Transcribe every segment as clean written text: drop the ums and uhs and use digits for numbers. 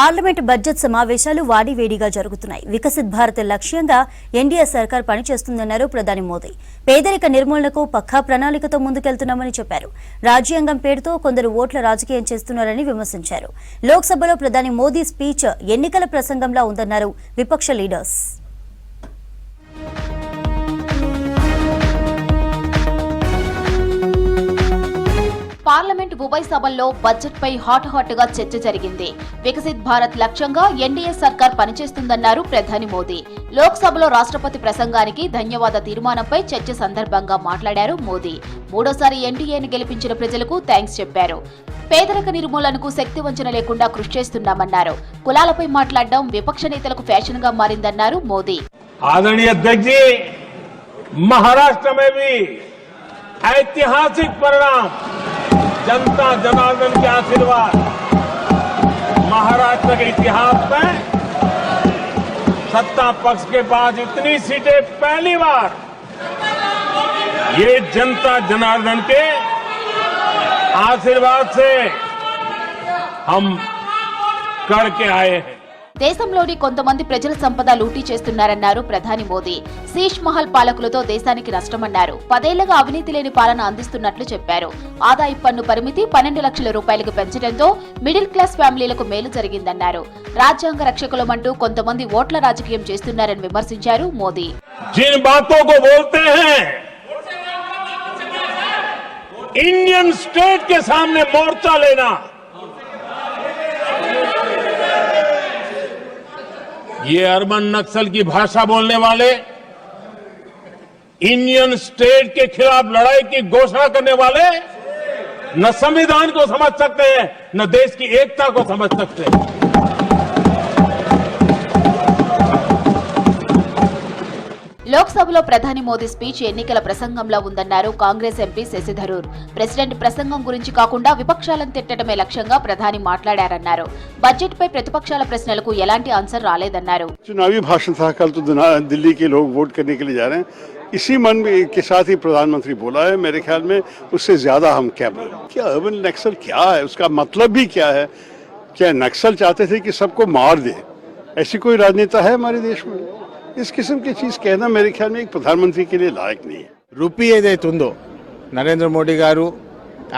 Parliament budget సమావేశాలు వాడివేడిగా జరుగుతున్నాయి. వికసిత్ భారత్ లక్ష్యంగా ఎన్డీఏ సర్కార్ పనిచేస్తుందన్నారు ప్రధాని మోదీ. పేదరిక నిర్మూలనకు పక్కా ప్రణాళికతో ముందుకెళ్తున్నామని చెప్పారు. రాజ్యాంగం పేరుతో కొందరు ఓట్ల రాజకీయం చేస్తున్నారని విమర్శించారు. లోక్సభలో ప్రధాని మోదీ స్పీచ్ ఎన్నికల ప్రసంగంలా ఉందన్నారు విపక్ష లీడర్స్. పార్లమెంట్ ఉభయ సభల్లో బడ్జెట్ పై హాట్ గా చర్చ జరిగింది. వికసిత్ భారత్ లక్ష్యంగా ఎన్డీఏ సర్కార్ పనిచేస్తుందన్నారు ప్రధాని మోదీ. లోక్సభలో రాష్ట్రపతి ప్రసంగానికి ధన్యవాద తీర్మానంపై చర్చ సందర్భంగా మాట్లాడారు మోదీ. మూడోసారి ఎన్డీఏని గెలిపించిన ప్రజలకు థ్యాంక్స్ చెప్పారు. పేదరిక నిర్మూలనకు శక్తి వంచన లేకుండా కృషి చేస్తున్నామన్నారు. కులాలపై మాట్లాడడం విపక్ష నేతలకు ఫ్యాషన్ గా మారిందన్నారు మోదీ. आदरणीय अध्यक्ष जी, महाराष्ट्र में भी ऐतिहासिक परिणाम, जनता जनार्दन के आशीर्वाद, महाराष्ट्र के इतिहास में सत्ता पक्ष के पास इतनी सीटें पहली बार ये जनता जनार्दन के आशीर्वाद से हम करके आए हैं. దేశంలోని కొంతమంది ప్రజల సంపద లూటీ చేస్తున్నారన్నారు ప్రధాని మోదీ. శీష్ మహల్ పాలకులతో దేశానికి నష్టమన్నారు. 10 ఏళ్లుగా అవినీతి లేని పాలన అందిస్తున్నట్లు చెప్పారు. ఆదాయ పన్ను పరిమితి 12 లక్షల రూపాయలకు పెంచడంతో మిడిల్ క్లాస్ ఫ్యామిలీలకు మేలు జరిగిందన్నారు. రాజ్యాంగ రక్షకులమంటూ కొంతమంది ఓట్ల రాజకీయం చేస్తున్నారని విమర్శించారు మోదీ. इंडियन स्टेट के सामने मोर्चा लेना, ये अर्बन नक्सल की भाषा बोलने वाले, इंडियन स्टेट के खिलाफ लड़ाई की घोषणा करने वाले न संविधान को समझ सकते हैं, न देश की एकता को समझ सकते हैं. లోక్సభలో ప్రధాని మోదీ స్పీచ్ ఎన్నికల ప్రసంగంలా ఉందన్నారు కాంగ్రెస్ ఎంపీ శశి థరూర్. ప్రెసిడెంట్ ప్రసంగం గురించి కాకుండా విపక్షాలను తిట్టడమే లక్ష్యంగా ప్రధాని మాట్లాడారన్నారు. బడ్జెట్ పై ప్రతిపక్షాల ప్రశ్నలకు ఎలాంటి ఆన్సర్ రాలేదన్నారు. चुनावी भाषण था कल, तो दिल्ली के लोग वोट करने के लिए जा रहे हैं. इसी मन के साथ ही प्रधानमंत्री बोला है. मेरे ख्याल में उससे ज्यादा हम क्या बोले. क्या अर्बन नक्सल क्या है, उसका मतलब भी क्या है? क्या नक्सल चाहते थे कि सबको मार दे? ऐसी कोई राजनेता है हमारे देश में? इस किस्म की चीज कहना मेरे ख्याल में एक प्रधानमंत्री के लिए लायक नहीं है. రూపీ ఏదైతే ఉందో నరేంద్ర మోడీ గారు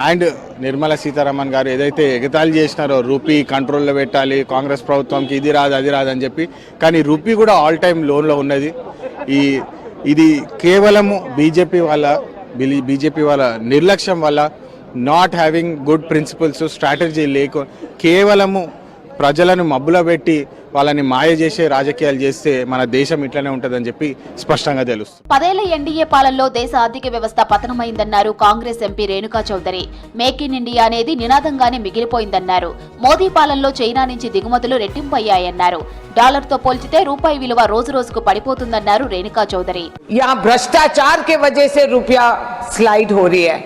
అండ్ నిర్మలా సీతారామన్ గారు ఏదైతే ఎగతాళి చేసినారో రూపీ కంట్రోల్లో పెట్టాలి, కాంగ్రెస్ ప్రభుత్వంకి ఇది రాదు అది రాదు అని చెప్పి, కానీ రూపీ కూడా ఆల్ టైమ్ లోన్లో ఉన్నది. ఇది కేవలము బీజేపీ వాళ్ళ నిర్లక్ష్యం వల్ల, not having good principles, strategy కేవలము ప్రజలను మబ్బులో పెట్టి వాళ్ళని మాయ చేసే రాజకీయాలు చేస్తే మన దేశం ఇట్లనే ఉంటదని చెప్పి స్పష్టంగా తెలుస్తుంది. 10 ఏళ్ల ఎన్డీఏ పాలనలో దేశ ఆర్థిక వ్యవస్థ పతనమైందన్నారు Congress MP Renuka Chowdhury. Make in India అనేది నినాదంగానే మిగిలిపోయిందన్నారు. మోదీ పాలనలో చైనా నుంచి దిగుమతులు రెట్టింపయ్యాయన్నారు. డాలర్తో పోల్చితే రూపాయి విలువ రోజు రోజుకు పడిపోతుందన్నారు రేణుకా చౌదరి. यहाँ भ्रष्टाचार के वजह से रुपया स्लाइड हो रही है.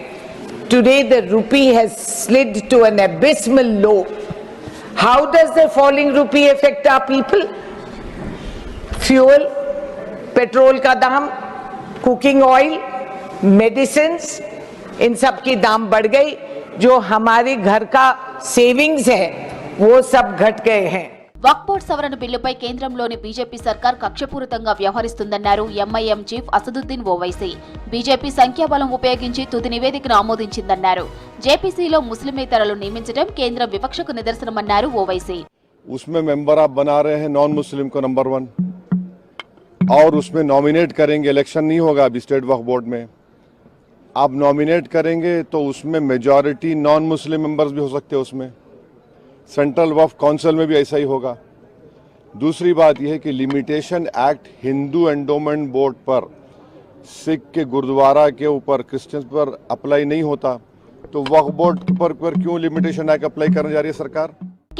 Today the rupee has slid to an abysmal low. How does the falling rupee affect our people? Fuel, petrol का दाम, कुकिंग ऑयल, मेडिसिन्स, इन सब की दाम बढ़ गई. जो हमारे घर का सेविंग्स है वो सब घट गए हैं. వక్ఫ్ బోర్డు సవరణ బిల్లుపై కేంద్రంలోని బీజేపీ సర్కార్ కక్షపూరితంగా వ్యవహరిస్తుందన్నారు MIM chief Asaduddin Owaisi. BJP సంఖ్యాబలం ఉపయోగించి తుది నివేదికను ఆమోదించిందన్నారు. జేపీసీలో ముస్లిమేతరులు నియమించడం కేంద్రం వివక్షకు నిదర్శనమన్నారు ఓవైసీ. उसमें मेंबर आप बना रहे हैं नॉन मुस्लिम को नंबर 1, और उसमें नॉमिनेट करेंगे. इलेक्शन नहीं होगा अभी स्टेट वक्फ बोर्ड में. आप नॉमिनेट करेंगे तो उसमें मेजॉरिटी नॉन मुस्लिम मेंबर्स भी हो सकते हैं. उसमें सेंट्रल वक्फ काउंसिल में भी ऐसा ही होगा. दूसरी बात यह है कि limitation act Hindu endowment board पर, सिख के गुरुद्वारा के ऊपर, क्रिश्चियंस पर अप्लाई नहीं होता, तो वक्फ बोर्ड पर क्यों लिमिटेशन एक्ट अप्लाई करने जा रही है सरकार?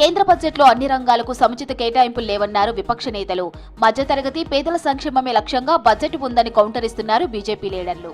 కేంద్ర బడ్జెట్లో అన్ని రంగాలకు సముచిత కేటాయింపులు లేవన్నారు విపక్ష నేతలు. మధ్యతరగతి పేదల సంక్షేమమే లక్ష్యంగా బడ్జెట్ ఉందని కౌంటర్ ఇస్తున్నారు బీజేపీ లీడర్లు.